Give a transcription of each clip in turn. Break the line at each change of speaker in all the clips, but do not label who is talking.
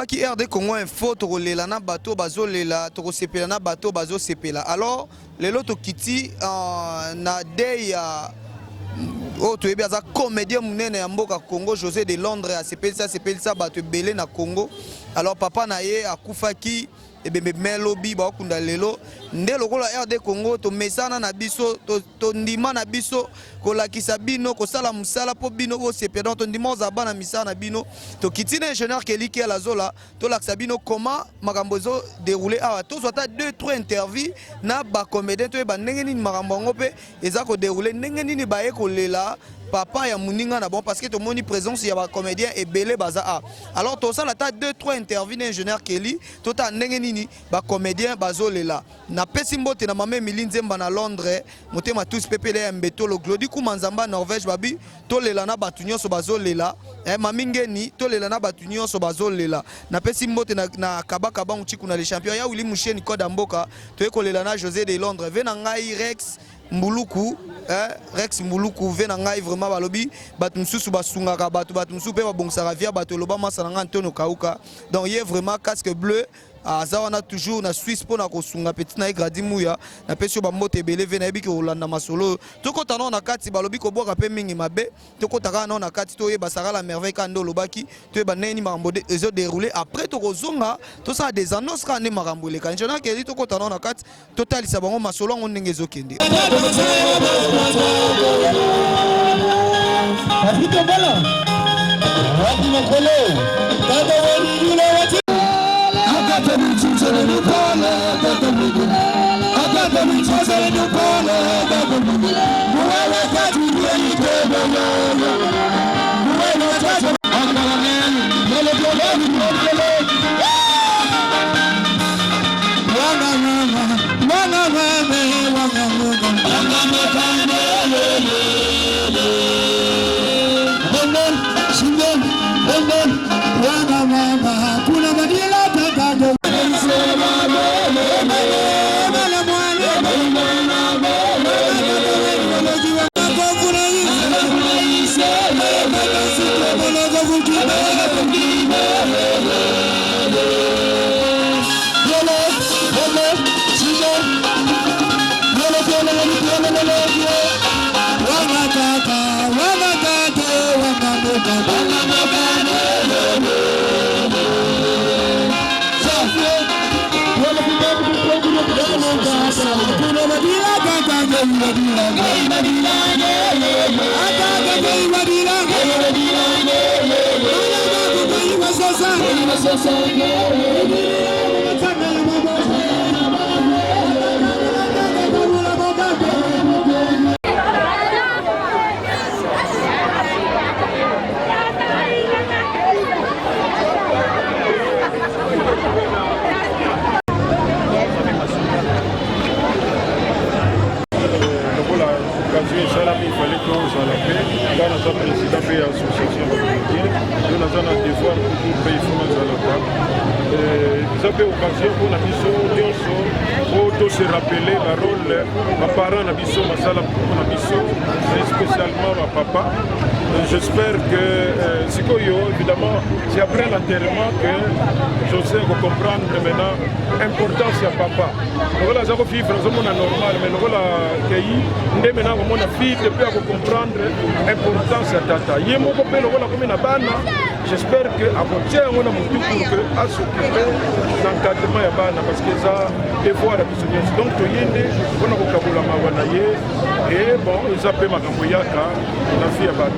qui RD Congo info to lela na bateau bazo lela to sepela na bateau bazo sepela. Alors les loto kiti na day oh tu es bien ça comédien munene ya mboka Congo José de Londres a sepela ça bateau belé na Congo. Alors papa na ye akufaki et melobi ba kunda lelo nde lokola RD Congo to mesana na biso to ndima na biso ko lakisa bino ko sala musala po bino bo sepela to ndima za bana misana bino to kitine ingénieur keliki ala zola to lakisa bino comment makambo zo dérouler awa to soit 2-3 interviews na ba comédien to ba ndenge nini makambo ngo pe eza ko dérouler ndenge nini ba ye ko lela papa ya muninga na bon parce que to moni présence ya ba comédien et belé baza a alors to ça la ta 2-3 interviews d'ingénieur Kelly to ta ndenge nini ba comédien bazolela na pesi mbote na mama Emilie Nzemba na Londres motema tous pepele ya mbeto lo Glody Kumanzamba Norvège babi to lela na batu nyonso bazolela mamingeni to lela na batu nyonso bazolela na pesi mbote na kabaka bangu chiku na les champions ya Willy Musheni Koda Mboka to ekolela na José de Londres vena ngai Rex Mbuluku Rex Mbuluku vena ngai vraiment balobi batu mususu basungaka batu mususu pe babongisa via batu loba masana Antonio Kauka donc il est vraiment casque bleu azawana toujours na Suisse pour na kosunga petit na gradi muya na pesio ba mote belé vena biki Holanda masolo toko tano na kati balobi ko boka pe mingi mabe toko taka na kati to yeba sara la merveille kando lobaki to yeba neni makambo de ezo dérouler après toko zonga to ça des annonces ka ne makambo le kanjana ke toko tano na kati total sa bango masolo ngo ndenge zo kende
Afrika bala wadi makolo tada wadi dule wati akata michuzele nupala akata migula akata michuzele nupala akata migula muwewe kati mweni tebe muwewe kati akala neni mele toleni mele wana mama wana mame wana mama wana mama wana mama kuna madila tatago se rappeler la rôle ma parent na biso masala na biso spécialement ma papa. J'espère que Sikoyo évidemment c'est après l'enterrement que José va comprendre maintenant l'importance de papa. Voilà ça vivre dans un monde normal mais voilà pays ndé maintenant mon fille peut comprendre l'importance de tata. Yemo ko pe voilà comme na bana. J'espère que à côté on a mon tout pour que à s'occuper d'encadrement ya bana parce que ça devoir la biso. Donc toyende on a kokabula mawana ye et bon ils appellent makambo yaka na fille ya bana.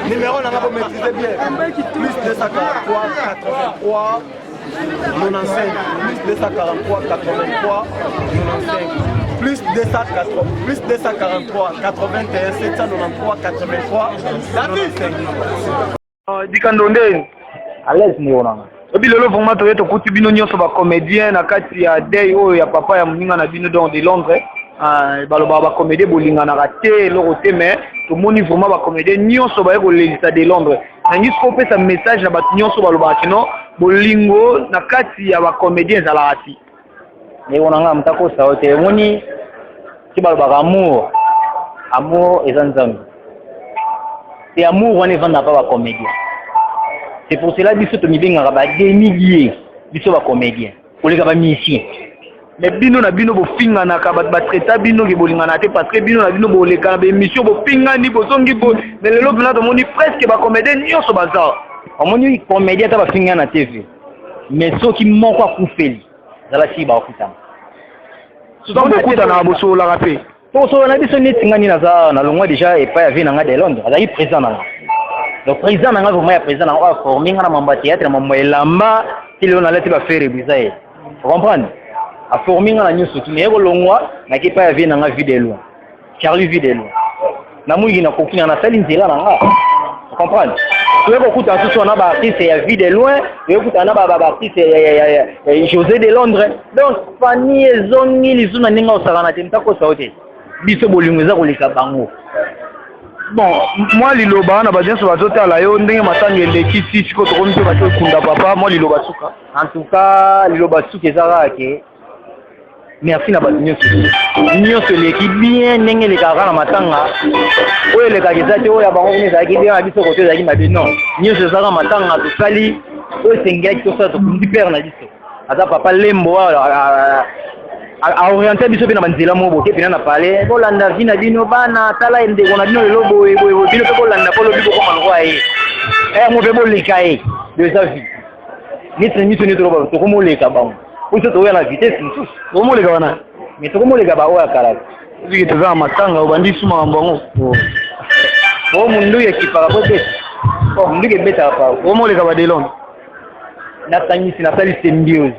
Numéro on a maîtrisé bien. Plus 243 83
plus 243 83 95 plus 243 81 793 83 95.
Dikandonde
à l'aise ni onanga
obi lelo vraiment to yeto kuti bino nyonso ba comédien na kati ya day oyo ya papa ya muninga na bino dans de Londres baloba ba comédien bolingana raté loko te mais to moni vraiment ba comédien nyonso ba yeko lelisa de Londres nangi skope sa message na ba nyonso baloba kino bolingo na kati ya ba comédien za la ati
ni onanga mtako saote moni ki baloba amour ezanzami c'est amour on est vendre pas ba comédien. C'est pour cela que nous avons des milliers de comédiens. Pour les musiciens.
Mais bino na bino bo finga na ka ba traita bino ke bolinga na te parce que bino na bino bo le ka be émission bo finga ni bo songi bo mais le lobe na to moni presque ba comédien nyonso baza.
Omoni comédien ta ba finga na TV. Mais ceux qui manquent à koufeli. Zala si ba okuta.
Souvent beaucoup na bo so la rapé.
To so na biso ni tingani na za na longwa déjà et pas ya na de Londres. Azali présent na. Le président n'a pas vraiment président n'a formé na mamba théâtre na mamba elamba il on allait ba faire bizaï. Vous comprenez? A formé na nyusu mais ko longwa na ki pa ya na vie de loin. Charlie vie de loin. Na muyi na kokina na sali nzela na nga. Vous comprenez? Tu veux beaucoup d'artistes na ba artiste ya vie de loin, tu veux beaucoup na ba artiste José de Londres. Donc Fanny ezongi lizuna ninga osakana te mtako saote. Biso bolingo za koleka bango.
Bon, moi liloba na ba jenso bazota la yo ndenge matangi lekiti siko to komite ba kunda papa moi liloba suka.
En tout cas, liloba suka ezara ke merci na ba nyonso leki bien ndenge le kaka na matanga. Oyo le kaka te oyo bango ni za ki bien biso ko te za ki mabe non. Nyonso ezara matanga to sali oyo sengia ki to sa to kundi père na biso. Ata papa lembo a orienté biso bina banzela mo boke bina na parler bolanda vina bino bana tala ende kona bino lelo boye bino pe bolanda polo bibo ko malwa mo pe bolika de sa vie ni transmission ni troba to ko moleka bango o to ya na vitesse nsus
o moleka wana
mais to ko moleka ba o ya kala
ziki to za matanga o bandi suma mbongo
o mundu ya kipara ko beta o mundu ke beta pa
o moleka ba delon
na tangisi na sali symbiose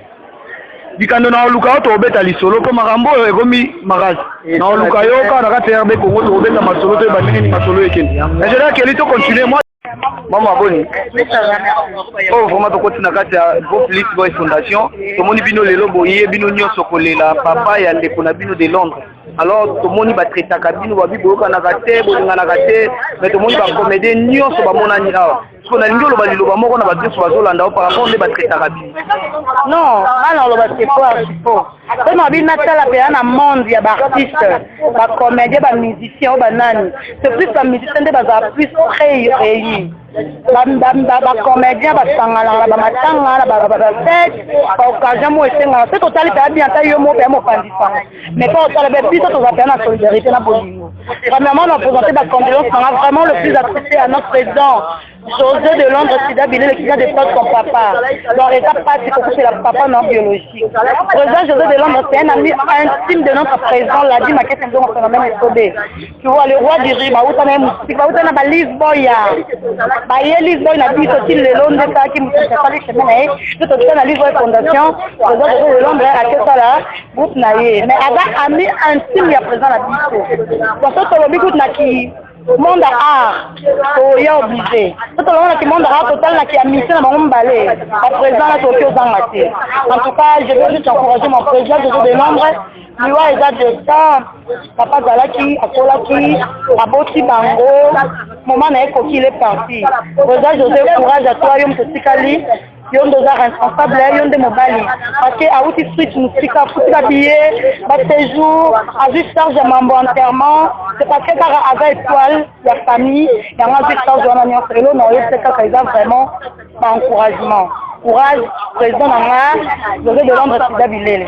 Dikando na oluka to obeta lisolo po makambo ekomi makasi na oluka yo ka na kati ya RB Congo to obeta masolo to bandini ni masolo ekeni na jera keli to continuer moi mama boni oh vraiment to kotina kati ya Go Fleet Boy Fondation to moni bino lelo boye bino nyonso kolela papa ya ndeko na bino de Londres alors to moni ba traita kabino ba biboka na kate bolinga na kate mais to moni ba comédien nyonso ba monani awa so na ngolo ba liloba moko na ba teso bazolanda par rapport ne ba traita kabino
non ana lo ba sepo c'est ma bina tala pe na monde ya ba artiste ba comédien ba musicien ba nani c'est plus ba musicien de ba plus réunis ba comédien ba sangala ba matanga ba fête ba occasion mo esenga c'est total pe bien ta yo mo pe mo pandisa mais pas total be biso to za na solidarité na bolingo premièrement on a présenté la condoléance on a vraiment le plus attristé à notre président José de Londres Sida Bilé qui vient de perdre son papa dans l'état pratique c'est la papa non biologique président José de Londres c'est un ami intime de notre président l'a dit ma question de phénomène Escobé tu vois le roi du riz ba utana musique ba utana ba Lisboya ba ye Lisboya na biso til le Londres ta ki musique pas les chemins tout au na Lisboya fondation président José de Londres a que ça là groupe na ye mais avec ami intime ya président la biso parce que le bigot na ki monde art oh ya obligé tout le monde qui monde art total na qui a mission na bango balé à présent là Tokyo zangati en tout cas je veux juste encourager mon président de Londres liwa eza de temps papa zalaki akolaki aboti bango moment na ekoki il est parti président José courage à toi yo mtotikali yo ndoza responsable yo nde mobali parce que auti street musika futika billet ba séjour a juste charge mambo enterrement c'est parce que kaka ava étoile ya famille yango juste charge wana nyonso lelo na oyebisa kaka eza vraiment ba encouragement courage président nanga José de Londres Sida Bilele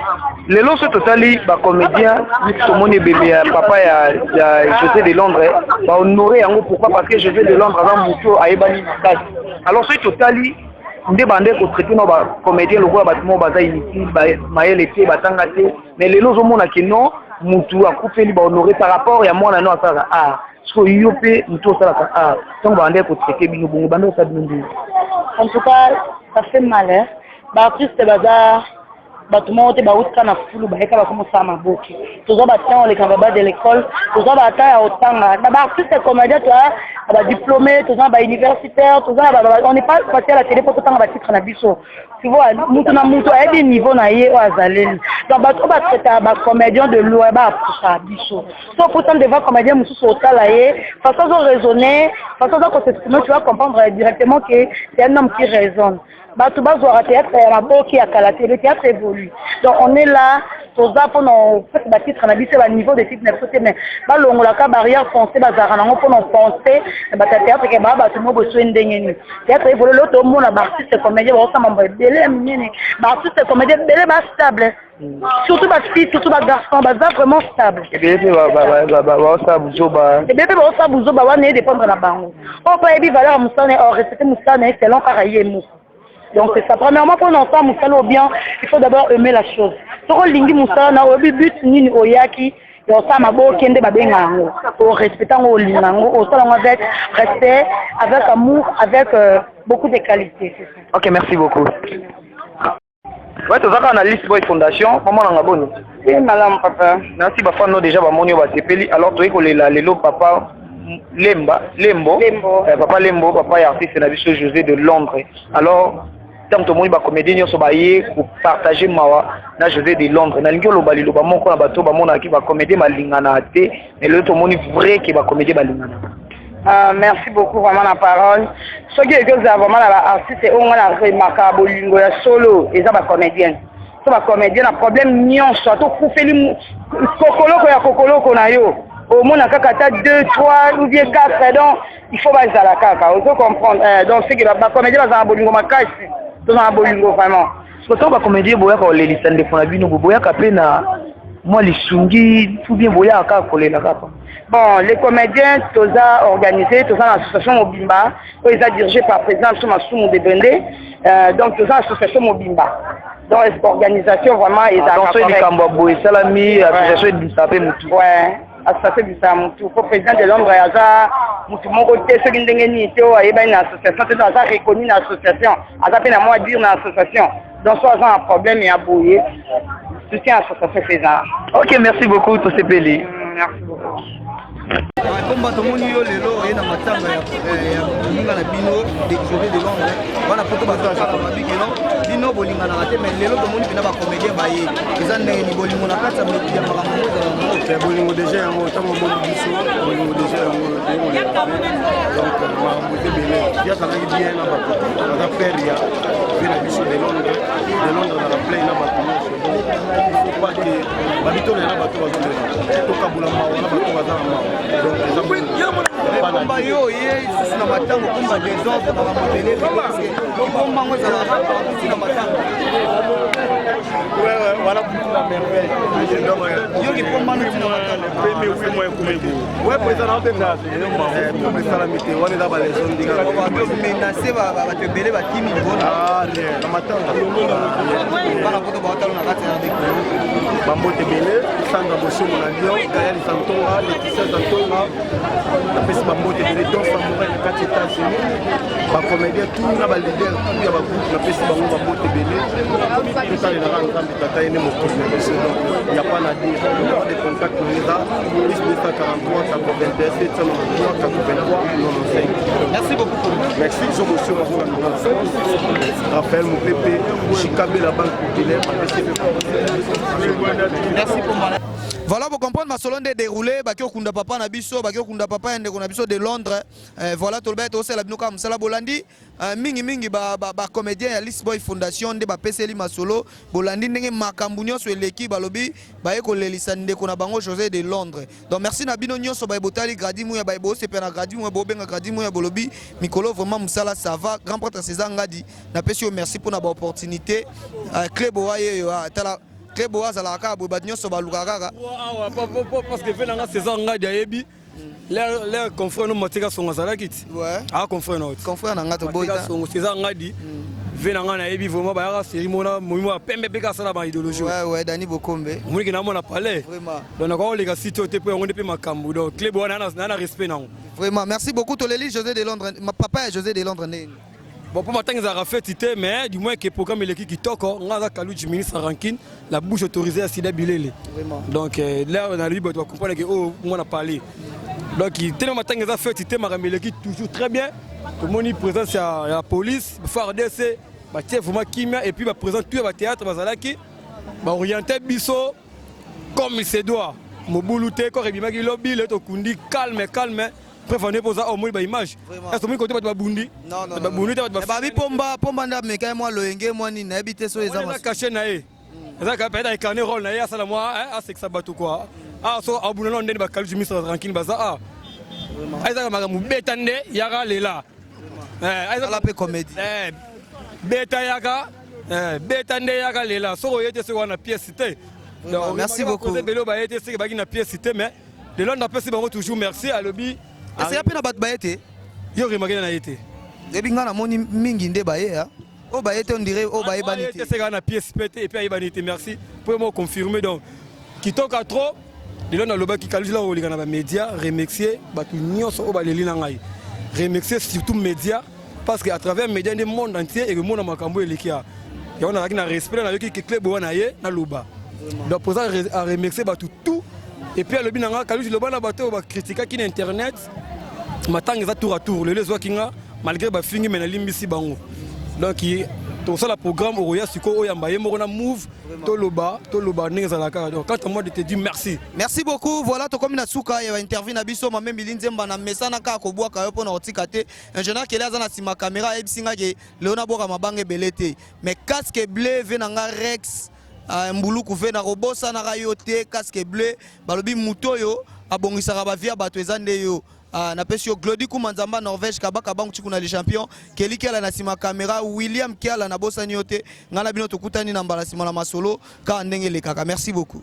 lelo so totali ba comédien tomoni bébé ya papa ya José de Londres ba honorer yango pourquoi parce que José de Londres avant muto ayebani makasi alors so totali nde bande ko traiter no ba comédien lokola batimo baza inutile ba mayele te batanga te mais lelo zo mona ke non mutu akufeli ba honorer par rapport ya mwana no asala so yo pe mutu asala donc bande ko traiter bino bongo bande sa bino.
En tout cas ça fait mal hein baartiste baza bato moko te bautika na fulu bayeka bakomosala maboki tozwa batian olekanga ba de l'école tozwa bata ya otanga na baartiste comédien toa badiplômé tozwa bauniversitaire on n'est pas passé à la télé po totanga batitre na biso tu vois mutu na mutu ayebi niveau na ye oyo azaleli donc bato oyo batraitaka bacomédien de loin baapusa biso so pourtant devant comédien mosusu otala ye façon ozoraisonner façon ozokoseexprime tu vas comprendre directement que c'est un homme qui raisonne bato bazwaka théâtre ya maboki ya kala te le théâtre évolue donc on est là toza mpona ofete batitre na biso ya baniveau de titre na biso te mais balongolaka barrière foncé bazalaka nango mpona opense na bato ya théâtre ke baa bato mo bosue ndenge nini théâtre évolue lo tomona baartiste comédien baosa mambo ebele ya minene baartiste comédien ebele bastable surtout bafille surtout bagarçon baza vraiment stable
ebele mpe baosala buzoba
ebele mpe baosala buzoba wana ye dépendre na bango oyo mpo ayebi valeur ya mosala na ye respecte mosala na ye selon kaka ye moko. Donc c'est ça. Premièrement, pour nous faire bien, il faut d'abord aimer la chose. Sur le lingi moussa, na obi but ni oyaki, et on s'en mabo kende babenga ngo, au respectant au lingango, au salon avec respect, avec amour, avec beaucoup de qualités.
Ok, merci beaucoup. Ouais, tu as une liste boy fondation, maman en abonne.
Oui, madame papa.
Merci papa, nous déjà bamoni au basepeli. Alors tu es que le papa Lembo, papa Lembo, papa est artiste na biso José de Londres. Alors tant que moi ba comédien so ba ye pour partager mawa na José de Londres na lingi loba liloba moko na bato ba mona ki ba comédien malingana te mais le to moni vrai que ba comédien malingana.
Merci beaucoup vraiment la parole. Ce qui est que vraiment la artiste on a remarqué bolingo ya solo et ça ba comédien. So ba comédien na problème nyonso to kufeli kokoloko ya kokoloko na yo. Au moins à kaka 2, 3 ou bien 4 donc il faut baser la kaka on peut comprendre donc c'est que la comédie va bolingo makasi tout en bolingo vraiment
surtout ba comédie boya ko le lisande fona bino boya ka pena moi les sungi tout bien boya ka kolela kapa
bon les comédiens toza organisé toza l'association Mobimba où ils sont dirigés par président Soumasumu de Bendé donc toza l'association Mobimba donc cette organisation vraiment ils ont
fait du Kambabo et Salami association du Sapé Mutu
ouais association du Samutu pour président de Londres aza mutu moko te soki ndenge nini te oyo ayeba une association te aza reconnu na association aza mpe na mwa dire na association donc so aza un problème ya boye soutien association faisant.
Ok, merci beaucoup Tosepeli.
Merci beaucoup.
Comme tomoni yo lelo ena matanga ya bolinga na bino déjoué de Londres wana poto bazaka mabiki no bino bolinga na te mais lelo tomoni bina ba comédien baye eza ndenge ni bolingo na kata ya makambo
ya bolingo déjà yango tango bolingo biso bolingo déjà yango donc makambo ebele yazalaki bien na bato aza père ya vie na biso de Londres na la play na bato nyonso donc il faut pas que babitole na bato bazolela tokabula mawa na bato baza na mawa donc eza
komba yo ye lisusu na matango komba désordre na bamodele komba ngo ezalaka kuti na matango
voilà pour la merveille
yo kikomba noti na matango
premier oui moi kumego ouais président na tenga pour sala mité wana eza ba leçon ndinga
menacé bato ebele bakimi bona
na matango
bana poto baotalo na kati na ndeko
bambote ebele sandra bosomo na Lyon gayali santonga Laetitia santonga napesi bambote ebele don samouraï na kati États-Unis bacomédien tout na balider tout ya bagroupe napesi bango bambote ebele totalelaka nzambe tata ene mokili na biso donc ya pas na dire pas de contact noeza plus 243 81 793 83 95.
Merci beaucoup pour vous.
Merci Zomossio Raphaël Moupepe Chikabe la banque populaire.
Merci pour moi. Voilà pour comprendre ma solonde déroulé baki okunda papa na biso baki okunda papa ndeko na biso de Londres voilà tolbet osela bino ka musala bolandi mingi ba comédien ya Lisboy Fondation nde ba peseli masolo bolandi ndenge makambu nyonso eleki balobi ba ekolelisa ndeko na bango José de Londres donc merci na bino nyonso ba botali gradimu ya ba bo se pena gradimu ya bobenga gradimu ya bolobi mikolo vraiment musala ça va grand prêtre César Ngadi na pesi yo merci pour na ba opportunité club waye yo tala très beau à la carte,
parce que fait la saison Ngadi ayebi les confrères nous motika son azalakit
ouais
ah confrère notre
confrère nanga to boy
son saison Ngadi venanga na ayebi vraiment ba ya cérémonie moimo pembe beka sala ba idéologie
ouais Dani Bokombe
moni ki na mona palais
vraiment
donc on les gars cité au tepo on depuis makambu donc club wana na respect na
vraiment merci beaucoup Toleli José de Londres ma papa est José de Londres.
Bon, pour matin, ils ont fait cité, mais du moins que le programme est l'équipe qui toque, on a Kalou du ministre Rankin, la bouche autorisée à Sida Bilele. Donc là, on a lui, on doit comprendre que on a parlé. Donc, tellement matin, ils ont fait cité, mais l'équipe toujours très bien. Tout le monde est présent, c'est la police, le FARDC, vraiment Kimia, et puis présent tout le théâtre, Bazalaki, orienté Bisso comme il se doit. Moboulouté, quand il y a des lobbies, il est calme, calme. Préférez poser au moins l'image. Est-ce que vous côté pas Bundi?
Non, non. Bundi pas Babi pomba nda meka moi loenge moi ni na habité so eza.
On a caché naé. Ça ka peut-être incarner rôle naé ça la moi c'est que ça batou quoi. Ah so abuna non ndeni ba kalu ministre tranquille baza ah. Aïza ka mu betande yaka lela. Aïza
la pe comédie.
Beta yaka betande yaka lela. So yete se wana pièce cité.
Merci beaucoup.
Belo ba yete se ba na pièce cité mais le long d'après c'est toujours merci à lobby.
Est-ce qu'il y a pas de baïté?
Il y a rien à été.
Et bien, on a mon mingi de baïté. Au baïté, on dirait au baïté banité.
C'est une pièce pété et puis il banité. Merci pour me confirmer. Donc, qui toque à trop, de là, on a le bas qui calcule là où les médias, remercier, remercier surtout les médias, parce qu'à travers les médias, le monde entier et le monde a macambo et l'équia. Et on a un respect dans le qui est clair, on a na loba. Donc, pour ça, à remercier tout. Et puis, le binanga, quand je le vois, on va critiquer qui internet. Maintenant, ils ont tour à tour. Les gens qui ont, malgré que fini, mais ils ont bango. Donc, tout ça, le programme, on a suko, on a move, toloba, n'engala. Donc, quand moi, je te dis merci.
Merci beaucoup. Voilà, tout comme une souka, il y a interview na biso, ma même bilinze mbana mesana ka ko boa ka yo pona otikate. Un jeune qui est là dans ma caméra, et singa ke leona boka mabange belete. Mais casque bleu venanga Rex. Mbulu kuve na robosa na rayote casque bleu balobi mutoyo abongisaka ba via bato ezande yo na pesi yo Glody Kumanzamba Norvège kabaka bangu tikuna les champions Kelly Kiala na sima caméra William Kiala na bosa nyote ngana bino tokutani na mbala sima na masolo ka ndenge lekaka. Merci beaucoup.